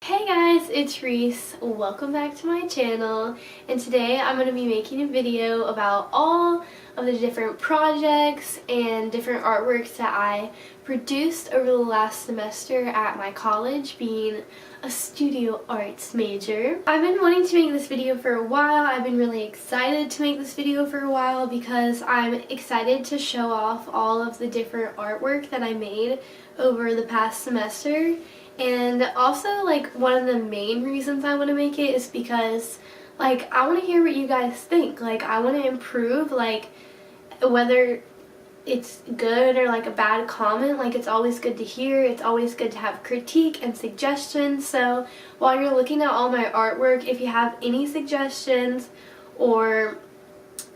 Hey guys, it's Reese. Welcome back to my channel, and today I'm going to be making a video about all of the different projects and different artworks that I produced over the last semester at my college, being a studio arts major. I've been wanting to make this video for a while. I've been really excited to make this video for a while because I'm excited to show off all of the different artwork that I made over the past semester. And also, like, one of the main reasons I want to make it is because, like, I want to hear what you guys think. Like, I want to improve, like, whether it's good or, like, a bad comment. Like, it's always good to hear. It's always good to have critique and suggestions. So, while you're looking at all my artwork, if you have any suggestions or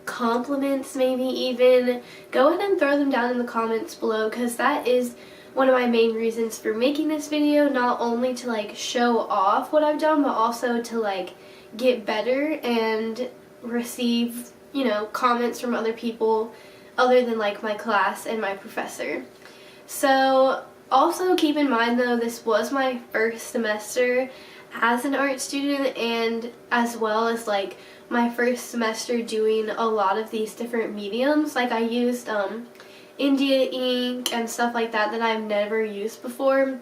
compliments maybe even, go ahead and throw them down in the comments below, because that is one of my main reasons for making this video, not only to like show off what I've done, but also to like get better and receive, you know, comments from other people other than like my class and my professor. So also keep in mind though, this was my first semester as an art student, and as well as like my first semester doing a lot of these different mediums. Like I used India ink and stuff like that that I've never used before,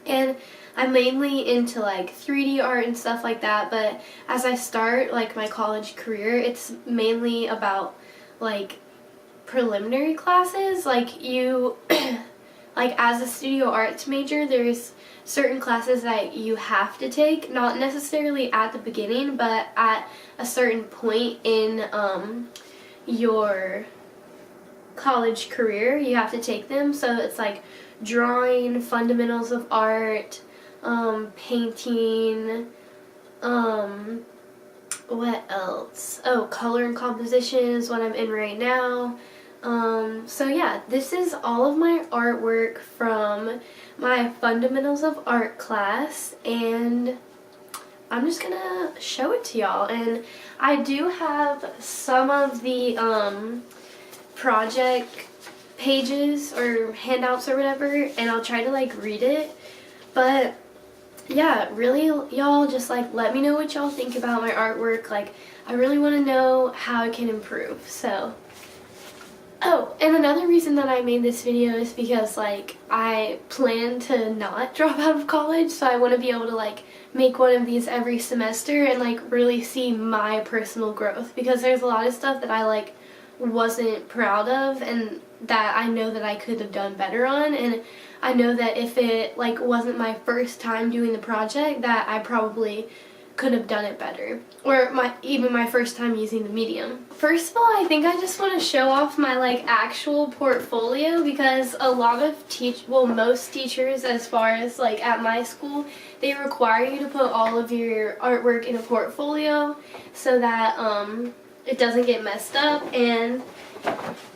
and I'm mainly into like 3D art and stuff like that, but as I start like my college career, it's mainly about like preliminary classes. Like you like as a studio arts major, there's certain classes that you have to take, not necessarily at the beginning, but at a certain point in your college career, you have to take them. So it's like drawing, fundamentals of art, painting, what else? Oh, color and composition is what I'm in right now. So yeah, this is all of my artwork from my fundamentals of art class, and I'm just gonna show it to y'all. And I do have some of the project pages or handouts or whatever, and I'll try to like read it. But yeah, really, y'all just like let me know what y'all think about my artwork. Like I really want to know how it can improve. So oh, and another reason that I made this video is because like I plan to not drop out of college, so I want to be able to like make one of these every semester and like really see my personal growth, because there's a lot of stuff that I like wasn't proud of and that I know that I could have done better on, and I know that if it like wasn't my first time doing the project, that I probably could have done it better, or even my first time using the medium. First of all, I think I just want to show off my like actual portfolio, because a lot of most teachers, as far as like at my school, they require you to put all of your artwork in a portfolio so that it doesn't get messed up. And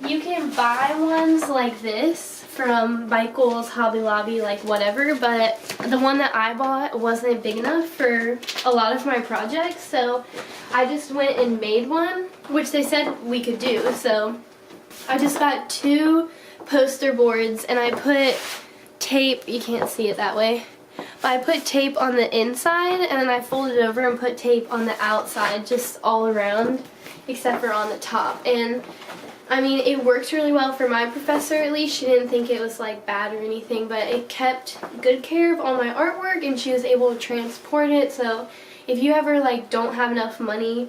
you can buy ones like this from Michael's, Hobby Lobby, like whatever, but the one that I bought wasn't big enough for a lot of my projects, so I just went and made one, which they said we could do. So I just got 2 poster boards, and I put tape, you can't see it that way, but I put tape on the inside, and then I folded it over and put tape on the outside, just all around except for on the top. And I mean, it worked really well for my professor, at least. She didn't think it was like bad or anything, but it kept good care of all my artwork, and she was able to transport it. So if you ever like don't have enough money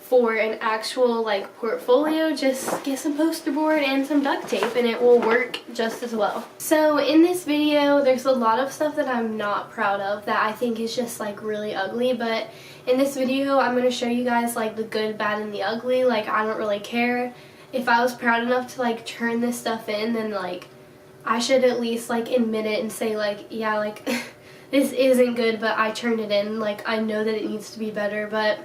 for an actual like portfolio, just get some poster board and some duct tape and it will work just as well. So in this video, there's a lot of stuff that I'm not proud of that I think is just like really ugly, but in this video I'm going to show you guys like the good, bad, and the ugly. Like I don't really care. If I was proud enough to like turn this stuff in, then like I should at least like admit it and say like, yeah, like this isn't good, but I turned it in. Like I know that it needs to be better. But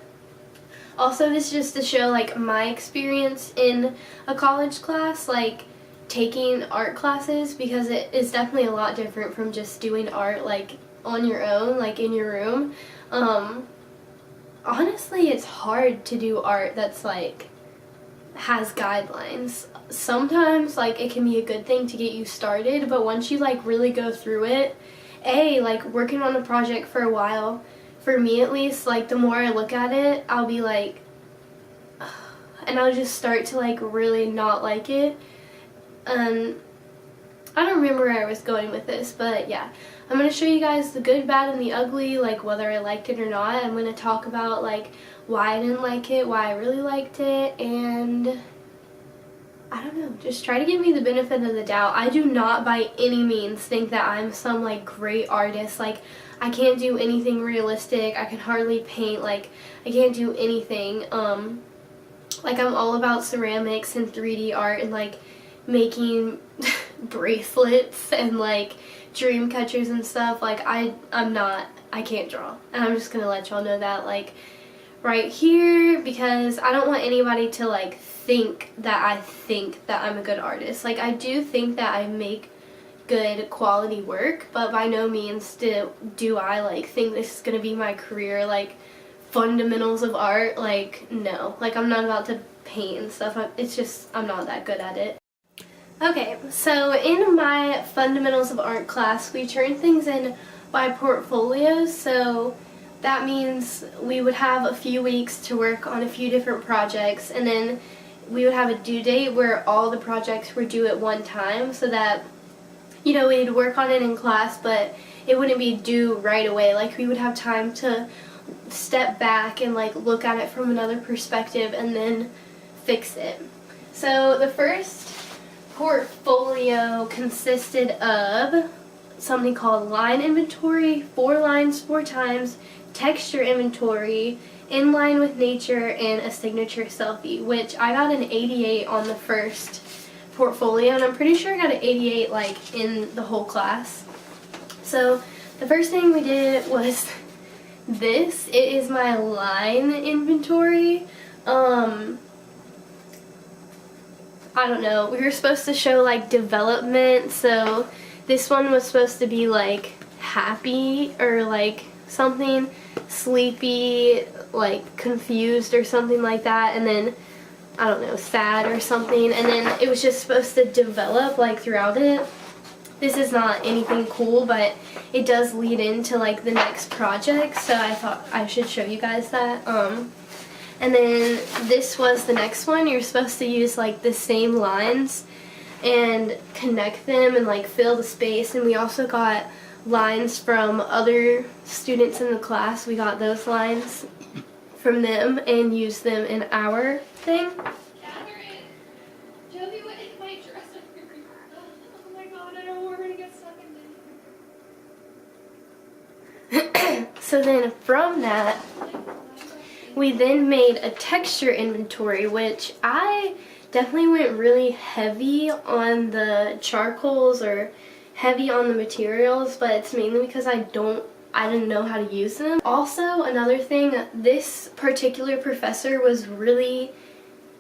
also, this is just to show like my experience in a college class, like taking art classes, because it is definitely a lot different from just doing art like on your own, like in your room. Honestly, it's hard to do art that's like has guidelines. Sometimes like it can be a good thing to get you started, but once you like really go through it like working on a project for a while, for me at least, like the more I look at it, I'll be like, and I'll just start to like really not like it. And I don't remember where I was going with this, but yeah, I'm going to show you guys the good, bad, and the ugly, like whether I liked it or not. I'm going to talk about like why I didn't like it, why I really liked it, and I don't know, just try to give me the benefit of the doubt. I do not by any means think that I'm some like great artist. Like, I can't do anything realistic. I can hardly paint. Like, I can't do anything. Like, I'm all about ceramics and 3D art and like making bracelets and like dream catchers and stuff. Like, I can't draw. And I'm just gonna let y'all know that like right here, because I don't want anybody to like think that I'm a good artist. Like, I do think that I make good quality work, but by no means do I like think this is gonna be my career, like fundamentals of art. Like, no, like I'm not about to paint and stuff. It's just I'm not that good at it. Okay, so in my fundamentals of art class, we turn things in by portfolios. So that means we would have a few weeks to work on a few different projects, and then we would have a due date where all the projects were due at one time, so that, you know, we'd work on it in class, but it wouldn't be due right away. Like, we would have time to step back and like look at it from another perspective and then fix it. So the first portfolio consisted of something called line inventory, 4 lines 4 times, texture inventory, in line with nature, and a signature selfie, which I got an 88 on the first portfolio, and I'm pretty sure I got an 88 like in the whole class. So the first thing we did was this. It is my line inventory. I don't know, we were supposed to show like development, so this one was supposed to be like happy or like something, sleepy, like confused or something like that, and then I don't know, sad or something, and then it was just supposed to develop like throughout it. This is not anything cool, but it does lead into like the next project, so I thought I should show you guys that. And then this was the next one. You're supposed to use like the same lines and connect them and like fill the space, and we also got lines from other students in the class. We got those lines from them and used them in our thing. Catherine, Joby, what is my dress? Oh my god, I don't want her to get stuck in this. So then from that, we then made a texture inventory, which I definitely went really heavy on the charcoals or heavy on the materials, but it's mainly because I didn't know how to use them. Also, another thing, this particular professor was really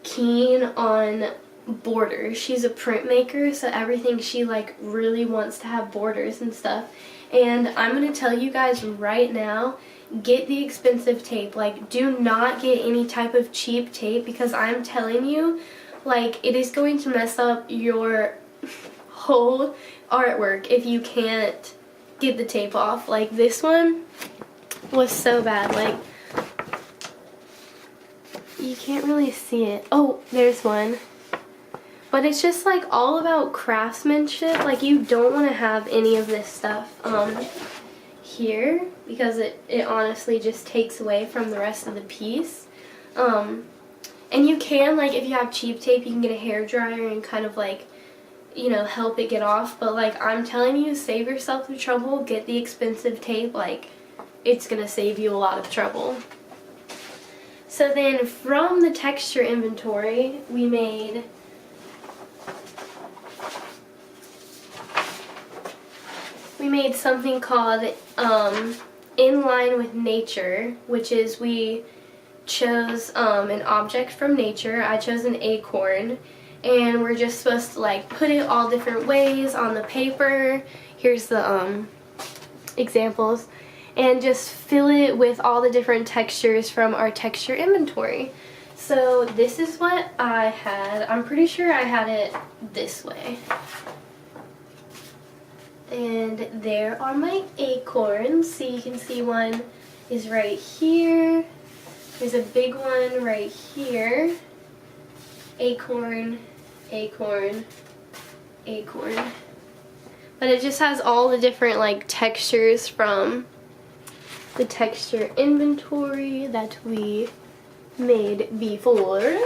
keen on borders. She's a printmaker, so everything she like really wants to have borders and stuff. And I'm going to tell you guys right now, get the expensive tape. Like, do not get any type of cheap tape, because I'm telling you, like, it is going to mess up your whole artwork if you can't get the tape off. Like, this one was so bad. Like, you can't really see it. Oh, there's one. But it's just like all about craftsmanship. Like, you don't want to have any of this stuff here, because it honestly just takes away from the rest of the piece. And you can, like, if you have cheap tape, you can get a hairdryer and kind of like, you know, help it get off. But like, I'm telling you, save yourself the trouble, get the expensive tape. Like, it's gonna save you a lot of trouble. So then from the texture inventory, we made something called In Line with Nature, which is we chose an object from nature. I chose an acorn, and we're just supposed to like put it all different ways on the paper. Here's the examples, and just fill it with all the different textures from our texture inventory. So this is what I had. I'm pretty sure I had it this way. And there are my acorns. So you can see one is right here. There's a big one right here. Acorn, acorn, acorn. But it just has all the different like textures from the texture inventory that we made before.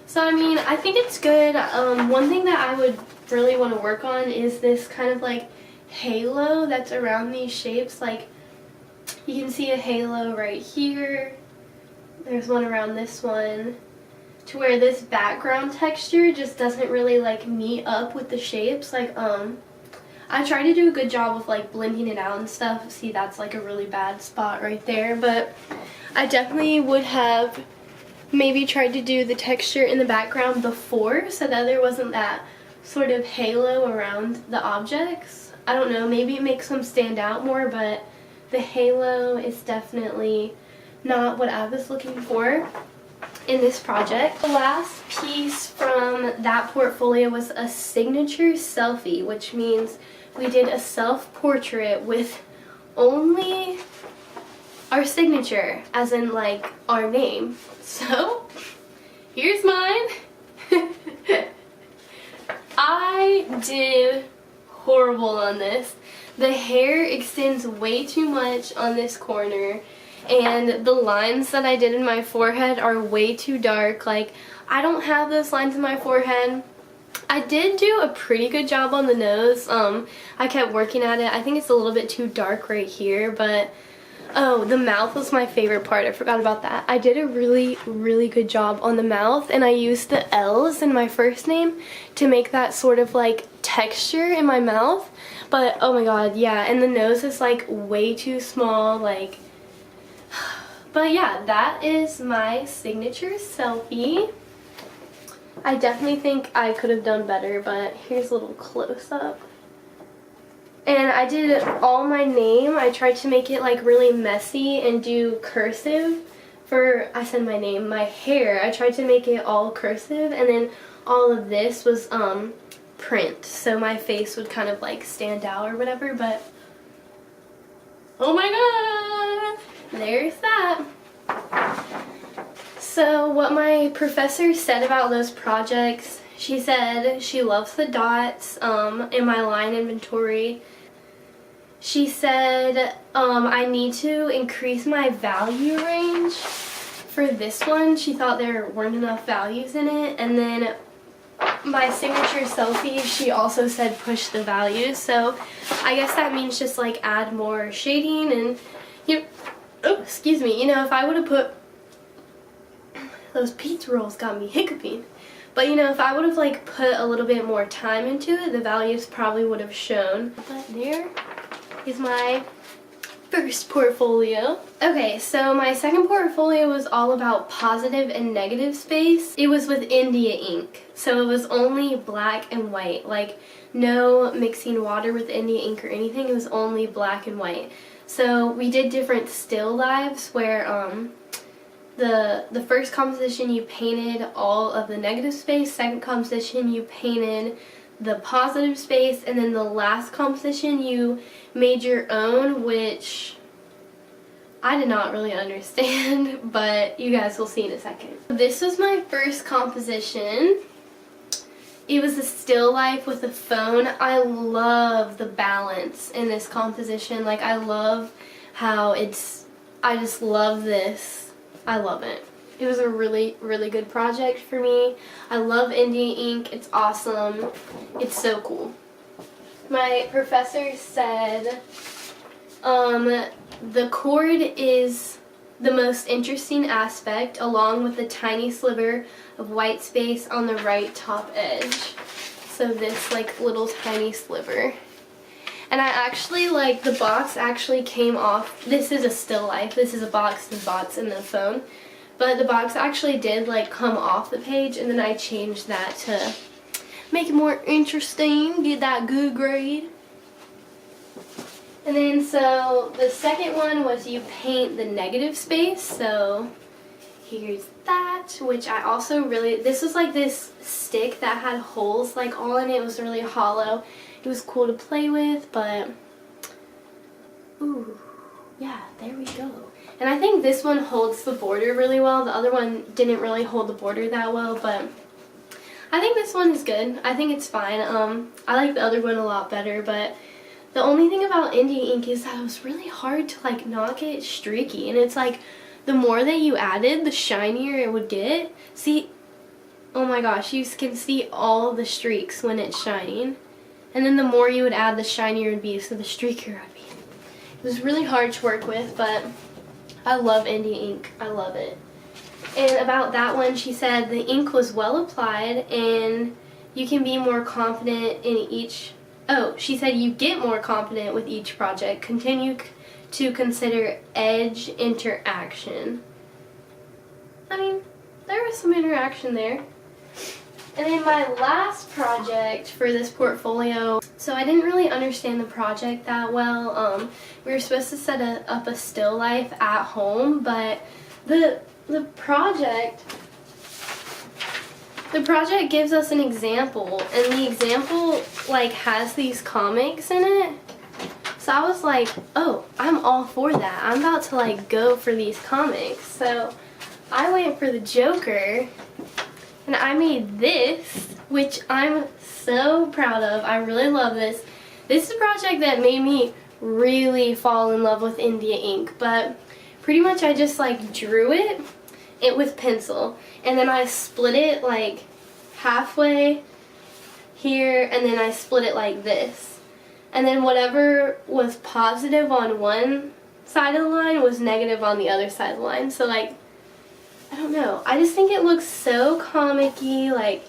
So I mean, I think it's good. One thing that I would really want to work on is this kind of like halo that's around these shapes. Like you can see a halo right here. There's one around this one, to where this background texture just doesn't really like meet up with the shapes. Like I try to do a good job of like blending it out and stuff. See, that's like a really bad spot right there, but I definitely would have maybe tried to do the texture in the background before so that there wasn't that sort of halo around the objects. I don't know, maybe it makes them stand out more, but the halo is definitely not what I was looking for in this project. The last piece from that portfolio was a signature selfie, which means we did a self-portrait with only our signature, as in like our name. So here's mine. I did horrible on this. The hair extends way too much on this corner, and the lines that I did in my forehead are way too dark. Like, I don't have those lines in my forehead. I did do a pretty good job on the nose. I kept working at it. I think it's a little bit too dark right here, but oh, the mouth was my favorite part. I forgot about that. I did a really, really good job on the mouth, and I used the L's in my first name to make that sort of like texture in my mouth. But oh my god, yeah, and the nose is like way too small, like. But yeah, that is my signature selfie. I definitely think I could have done better, but here's a little close-up. And I did all my name. I tried to make it like really messy and do cursive for, I said my name, my hair. I tried to make it all cursive, and then all of this was print, so my face would kind of like stand out or whatever. But oh my god, there's that. So what my professor said about those projects, she said she loves the dots in my line inventory. She said I need to increase my value range for this one. She thought there weren't enough values in it. And then my signature selfie, she also said push the values. So I guess that means just like add more shading and, you know, oh, excuse me, you know, if I would have put, those pizza rolls got me hiccuping. But you know, if I would have like put a little bit more time into it, the values probably would have shown. But there is my first portfolio. Okay, so my second portfolio was all about positive and negative space. It was with India ink, so it was only black and white, like no mixing water with India ink or anything. It was only black and white. So we did different still lives where the first composition you painted all of the negative space, second composition you painted the positive space, and then the last composition you made your own, which I did not really understand, but you guys will see in a second. This was my first composition. It was a still life with a phone. I love the balance in this composition. Like, I love how it's, I just love this. I love it. It was a really, really good project for me. I love India ink. It's awesome. It's so cool. My professor said the cord is the most interesting aspect, along with the tiny sliver of white space on the right top edge. So this like little tiny sliver. And I actually, like, the box actually came off. This is a still life. This is a box, the box, and the phone. But the box actually did, like, come off the page, and then I changed that to make it more interesting, get that good grade. And then, so, the second one was you paint the negative space. So, here's that, which I also really, this was like this stick that had holes like all in it. It was really hollow. It was cool to play with, but ooh, yeah, there we go. And I think this one holds the border really well. The other one didn't really hold the border that well, but I think this one is good. I think it's fine. I like the other one a lot better, but the only thing about India ink is that it was really hard to like not get streaky, and it's like the more that you added, the shinier it would get. See, oh my gosh, you can see all the streaks when it's shining, and then the more you would add, the shinier it would be, so the streakier it would be. It was really hard to work with, but I love India ink. I love it. And about that one, she said the ink was well applied and you can be more confident in each. Oh, she said you get more confident with each project. Continue to consider edge interaction. I mean, there was some interaction there. And then my last project for this portfolio, so I didn't really understand the project that well. We were supposed to set up a still life at home, but the project gives us an example, and the example like has these comics in it. So I was like, oh, I'm all for that. I'm about to like go for these comics. So I went for the Joker, and I made this, which I'm so proud of. I really love this. This is a project that made me really fall in love with India ink, but pretty much I just like drew it with pencil, and then I split it like halfway here, and then I split it like this, and then whatever was positive on one side of the line was negative on the other side of the line. So like, I don't know, I just think it looks so comic-y. Like,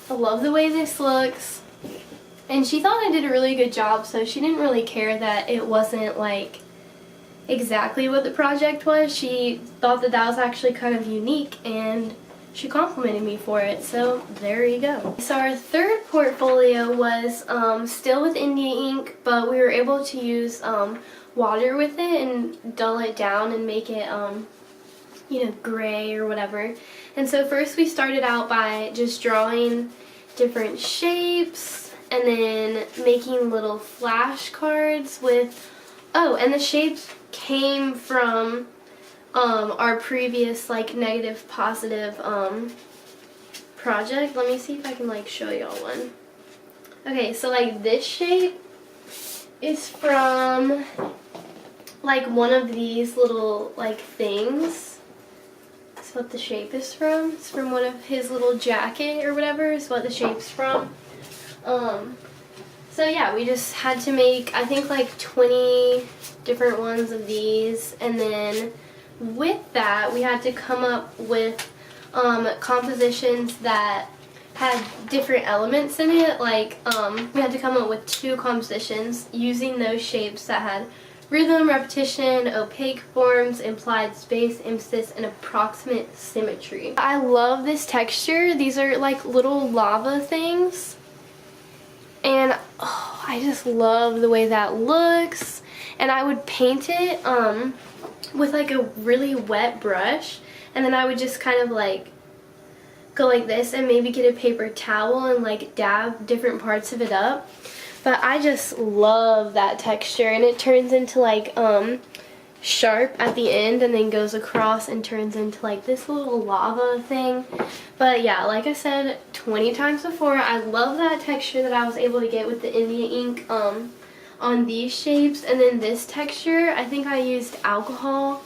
I love the way this looks, and she thought I did a really good job, so she didn't really care that it wasn't like exactly what the project was. She thought that that was actually kind of unique, and she complimented me for it, so there you go. So our third portfolio was still with India ink, but we were able to use water with it and dull it down and make it you know, gray or whatever. And so first we started out by just drawing different shapes and then making little flashcards with, oh, and the shapes came from our previous like negative positive project. Let me see if I can like show y'all one. Okay, so like this shape is from like one of these little like things. That's what the shape is from. It's from one of his little jacket or whatever is what the shape's from. So yeah, we just had to make, I think, like 20 different ones of these, and then with that we had to come up with compositions that had different elements in it. Like we had to come up with 2 compositions using those shapes that had rhythm, repetition, opaque forms, implied space, emphasis, and approximate symmetry. I love this texture. These are like little lava things, and oh, I just love the way that looks. And I would paint it with like a really wet brush, and then I would just kind of like go like this and maybe get a paper towel and like dab different parts of it up. But I just love that texture, and it turns into like sharp at the end and then goes across and turns into like this little lava thing. But yeah, like I said 20 times before, I love that texture that I was able to get with the India ink on these shapes. And then this texture, I think I used alcohol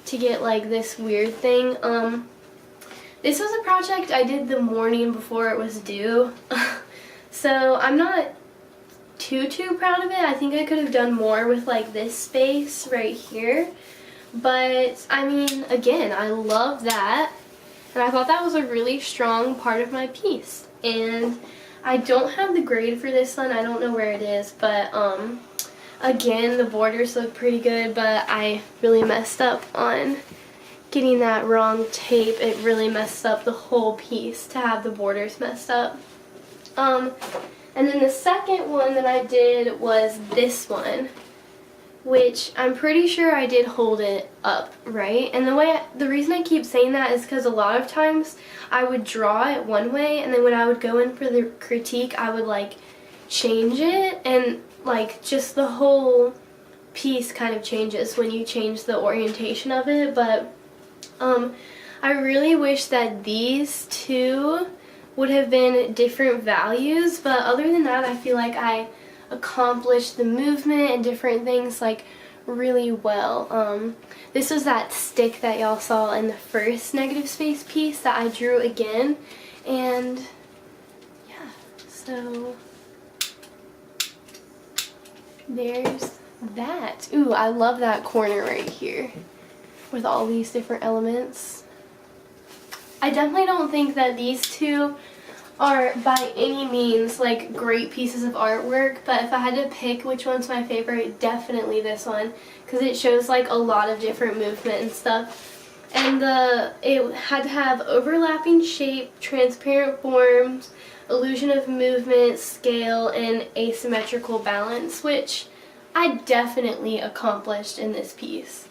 to get like this weird thing. This was a project I did the morning before it was due. So I'm not too proud of it. I think I could have done more with like this space right here, but I mean, again, I love that, and I thought that was a really strong part of my piece. And I don't have the grade for this one, I don't know where it is, but again, the borders look pretty good, but I really messed up on getting that wrong tape. It really messed up the whole piece to have the borders messed up. And then the second one that I did was this one, which I'm pretty sure I did hold it up, right? And the reason I keep saying that is because a lot of times I would draw it one way, and then when I would go in for the critique, I would like change it, and like just the whole piece kind of changes when you change the orientation of it. But I really wish that these two would have been different values, but other than that, I feel like I accomplished the movement and different things like really well. This was that stick that y'all saw in the first negative space piece that I drew again, and yeah, so there's that. Ooh, I love that corner right here with all these different elements. I definitely don't think that these two are by any means like great pieces of artwork, but if I had to pick which one's my favorite, definitely this one, because it shows like a lot of different movement and stuff. And it had to have overlapping shape, transparent forms, illusion of movement, scale, and asymmetrical balance, which I definitely accomplished in this piece.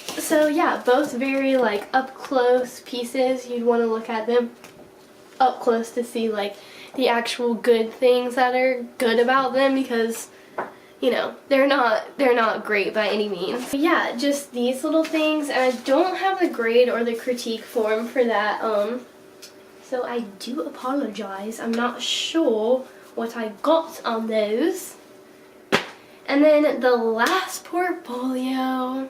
So yeah, both very like up close pieces. You'd want to look at them up close to see like the actual good things that are good about them, because you know they're not great by any means. But yeah, just these little things, and I don't have the grade or the critique form for that, so I do apologize. I'm not sure what I got on those. And then the last portfolio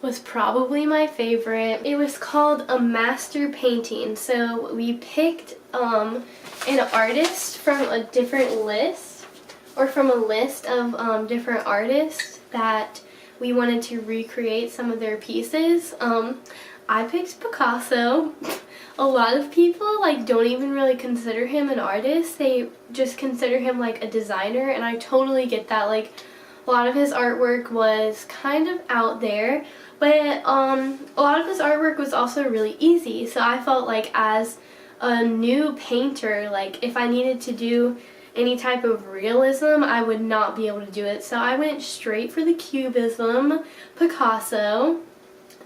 was probably my favorite. It was called A Master Painting. So we picked an artist from a different list, or from a list of different artists that we wanted to recreate some of their pieces. I picked Picasso. A lot of people like don't even really consider him an artist. They just consider him like a designer, and I totally get that. Like a lot of his artwork was kind of out there, but a lot of his artwork was also really easy. So I felt like as a new painter, like if I needed to do any type of realism, I would not be able to do it. So I went straight for the Cubism Picasso,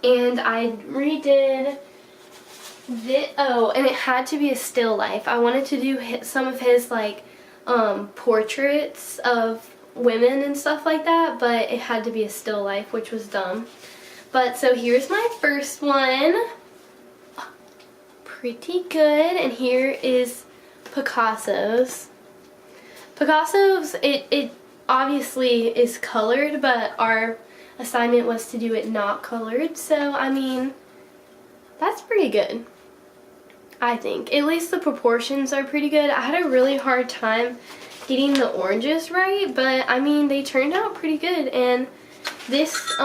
and I redid this. Oh, and it had to be a still life. I wanted to do some of his like portraits of women and stuff like that, but it had to be a still life, which was dumb. But so here's my first one. Pretty good. And here is Picasso's. It obviously is colored, but our assignment was to do it not colored, so I mean that's pretty good, I think. At least the proportions are pretty good. I had a really hard time getting the oranges right, but I mean they turned out pretty good. And this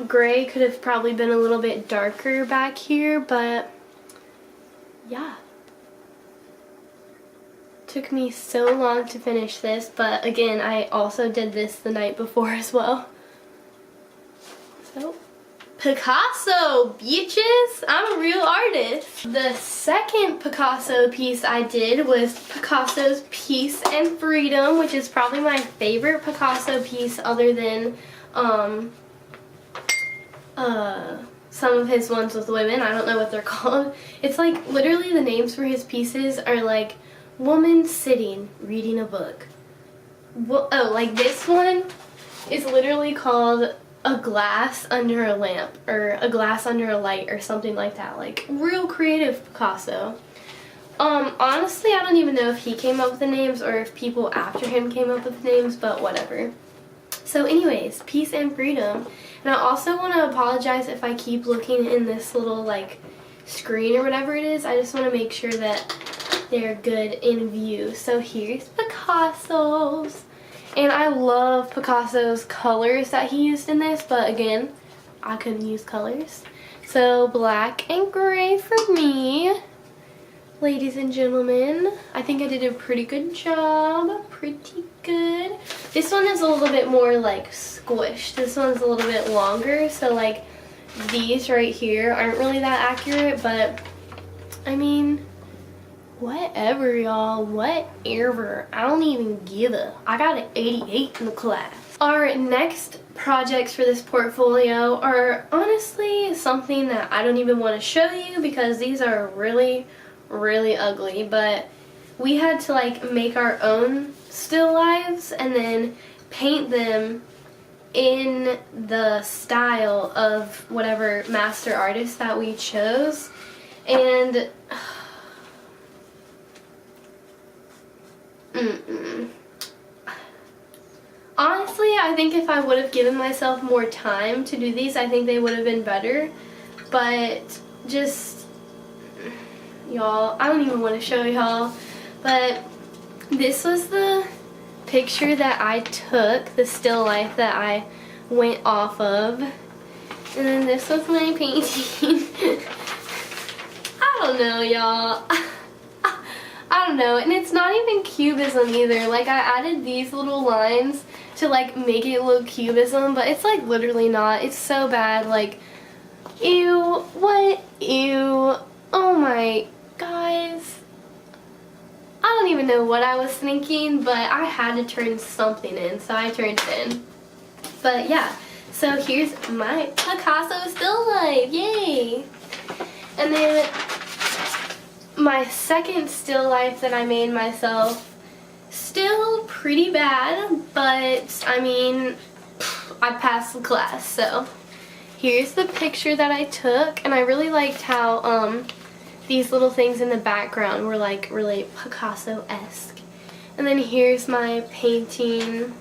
gray could have probably been a little bit darker back here, but yeah. Took me so long to finish this, but again, I also did this the night before as well. So, Picasso, bitches! I'm a real artist. The second Picasso piece I did was Picasso's Peace and Freedom, which is probably my favorite Picasso piece other than some of his ones with women. I don't know what they're called. It's like literally the names for his pieces are like woman sitting reading a book. Oh, like this one is literally called A Glass Under a Lamp, or A Glass Under a Light, or something like that. Like real creative Picasso. Honestly, I don't even know if he came up with the names or if people after him came up with the names, but whatever. So anyways, Peace and Freedom. And I also want to apologize if I keep looking in this little like screen or whatever it is. I just want to make sure that they're good in view. So here's Picasso's. And I love Picasso's colors that he used in this, but again, I couldn't use colors. So black and gray for me. Ladies and gentlemen, I think I did a pretty good job. Pretty good. This one is a little bit more like squished. This one's a little bit longer, so like these right here aren't really that accurate, but I mean, Whatever, y'all. Whatever. I don't even give a. I got an 88 in the class. Our next projects for this portfolio are honestly something that I don't even want to show you because these are really, really ugly. But we had to like make our own still lives and then paint them in the style of whatever master artist that we chose. And honestly, I think if I would have given myself more time to do these, I think they would have been better. But just, y'all, I don't even want to show y'all. But this was the picture that I took, the still life that I went off of. And then this was my painting. I don't know, y'all. I don't know. And it's not even cubism either. Like, I added these little lines to like make it look cubism, but it's like literally not. It's so bad. Like, ew, what? Ew. Oh my, guys. I don't even know what I was thinking, but I had to turn something in, so I turned it in. But yeah, so here's my Picasso still life. Yay! And then my second still life that I made myself, still pretty bad, but I mean, I passed the class. So here's the picture that I took, and I really liked how these little things in the background were like really Picasso-esque. And then here's my painting.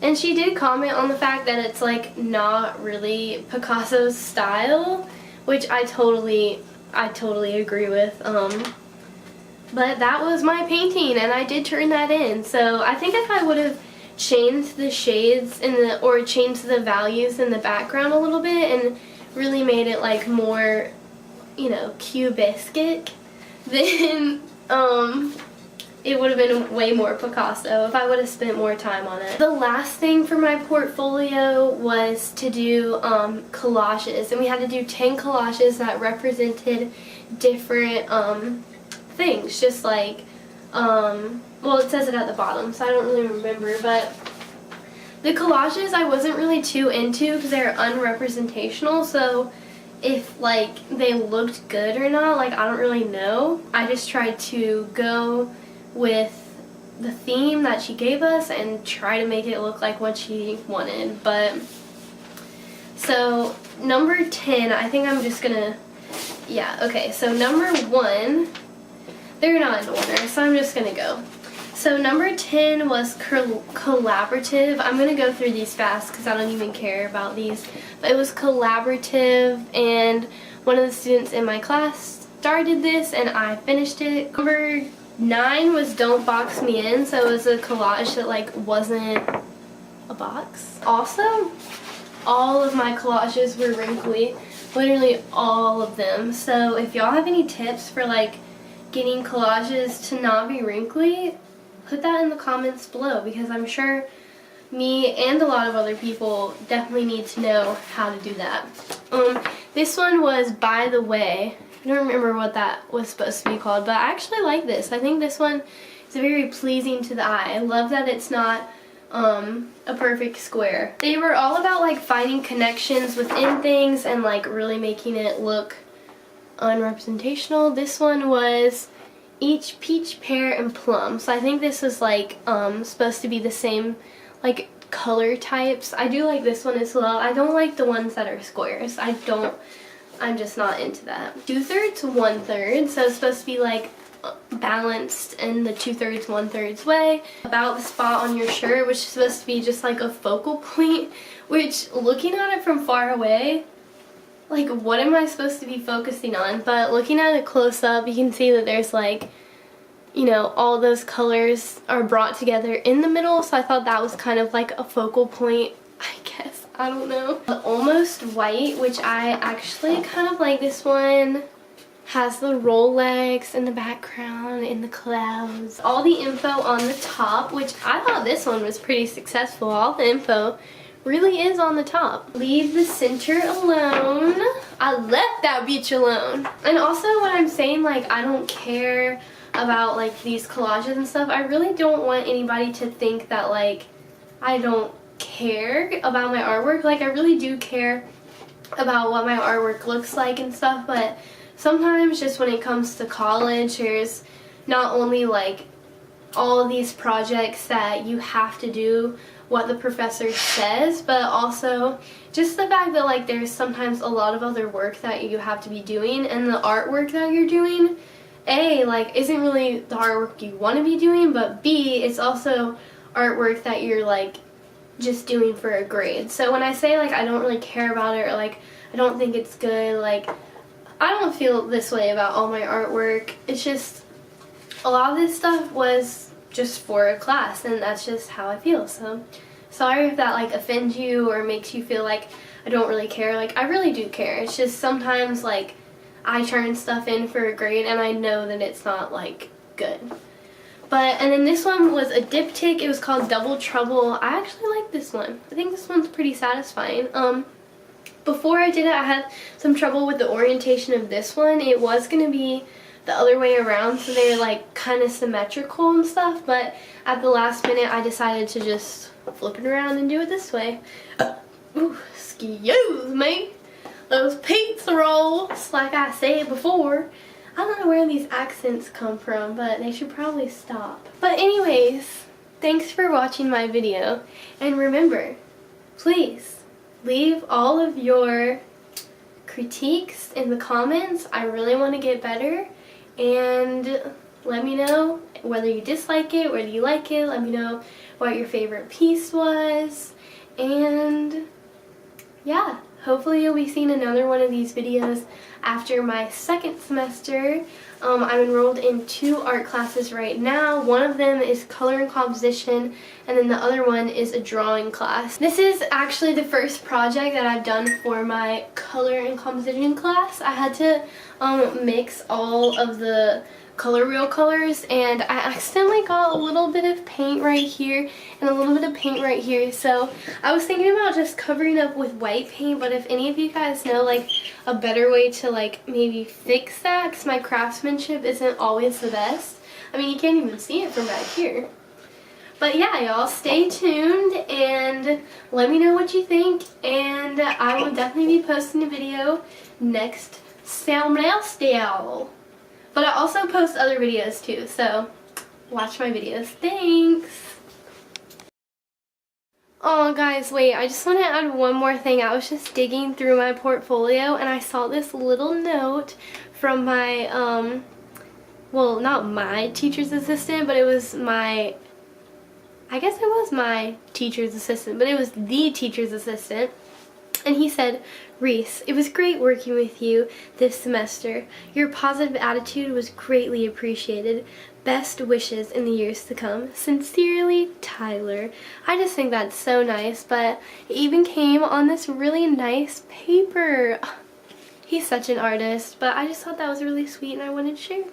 And she did comment on the fact that it's like not really Picasso's style, which I totally agree with. But that was my painting, and I did turn that in. So I think if I would have changed the shades or changed the values in the background a little bit and really made it like more, you know, cubistic, then it would have been way more Picasso if I would have spent more time on it. The last thing for my portfolio was to do collages, and we had to do 10 collages that represented different things, just like, well, it says it at the bottom, so I don't really remember, but the collages I wasn't really too into because they're unrepresentational, so if like they looked good or not, like I don't really know. I just tried to go with the theme that she gave us and try to make it look like what she wanted. But so number 10, I think I'm just gonna, yeah, okay, so number 1, they're not in order, so I'm just gonna go. So number 10 was collaborative. I'm gonna go through these fast because I don't even care about these. But it was collaborative, and one of the students in my class started this and I finished it. Number 9 was Don't Box Me In, so it was a collage that like wasn't a box. Also, all of my collages were wrinkly, literally all of them. So if y'all have any tips for like getting collages to not be wrinkly, put that in the comments below, because I'm sure me and a lot of other people definitely need to know how to do that. This one was By the Way. I don't remember what that was supposed to be called, but I actually like this. I think this one is very pleasing to the eye. I love that it's not a perfect square. They were all about like finding connections within things and like really making it look unrepresentational. This one was Each Peach, Pear, and Plum. So I think this was like supposed to be the same like color types. I do like this one as well. I don't like the ones that are squares. I'm just not into that. 2/3, 1/3. So it's supposed to be like balanced in the 2/3, 1/3 way. About the spot on your shirt, which is supposed to be just like a focal point, which looking at it from far away, like what am I supposed to be focusing on? But looking at it close up, you can see that there's like, you know, all those colors are brought together in the middle, so I thought that was kind of like a focal point, I guess. I don't know. The Almost White, which I actually kind of like this one, has the Rolex in the background, in the clouds. All the info on the top, which I thought this one was pretty successful. All the info really is on the top. Leave the center alone. I left that bitch alone. And also when I'm saying like I don't care about like these collages and stuff, I really don't want anybody to think that like I don't care about my artwork. Like I really do care about what my artwork looks like and stuff, but sometimes just when it comes to college, there's not only like all of these projects that you have to do what the professor says, but also just the fact that like there's sometimes a lot of other work that you have to be doing, and the artwork that you're doing, A, like isn't really the artwork you want to be doing, but B, it's also artwork that you're like just doing for a grade. So when I say like I don't really care about it, or like I don't think it's good, like I don't feel this way about all my artwork. It's just a lot of this stuff was just for a class, and that's just how I feel. So sorry if that like offends you or makes you feel like I don't really care. Like I really do care. It's just sometimes like I turn stuff in for a grade and I know that it's not like good. But, and then this one was a diptych. It was called Double Trouble. I actually like this one. I think this one's pretty satisfying. Before I did it, I had some trouble with the orientation of this one. It was going to be the other way around, so they're like kind of symmetrical and stuff, but at the last minute I decided to just flip it around and do it this way. Ooh, excuse me. Those pizza rolls, like I said before. I don't know where these accents come from, but they should probably stop. But anyways, thanks for watching my video, and remember, please leave all of your critiques in the comments. I really want to get better, and let me know whether you dislike it, whether you like it. Let me know what your favorite piece was, and yeah, hopefully you'll be seeing another one of these videos after my second semester. I'm enrolled in 2 art classes right now. One of them is color and composition, and then the other one is a drawing class. This is actually the first project that I've done for my color and composition class. I had to mix all of the color wheel colors, and I accidentally got a little bit of paint right here and a little bit of paint right here, so I was thinking about just covering up with white paint. But if any of you guys know like a better way to like maybe fix that, because my craftsmanship isn't always the best. I mean, you can't even see it from back here. But yeah, y'all, stay tuned and let me know what you think, and I will definitely be posting a video next semester. But I also post other videos too, so watch my videos. Thanks! Oh guys, wait, I just want to add one more thing. I was just digging through my portfolio and I saw this little note from my, well, not my teacher's assistant, but it was my, I guess it was my teacher's assistant, but it was the teacher's assistant. And he said, "Reese, it was great working with you this semester. Your positive attitude was greatly appreciated. Best wishes in the years to come. Sincerely, Tyler." I just think that's so nice, but it even came on this really nice paper. He's such an artist, but I just thought that was really sweet and I wanted to share.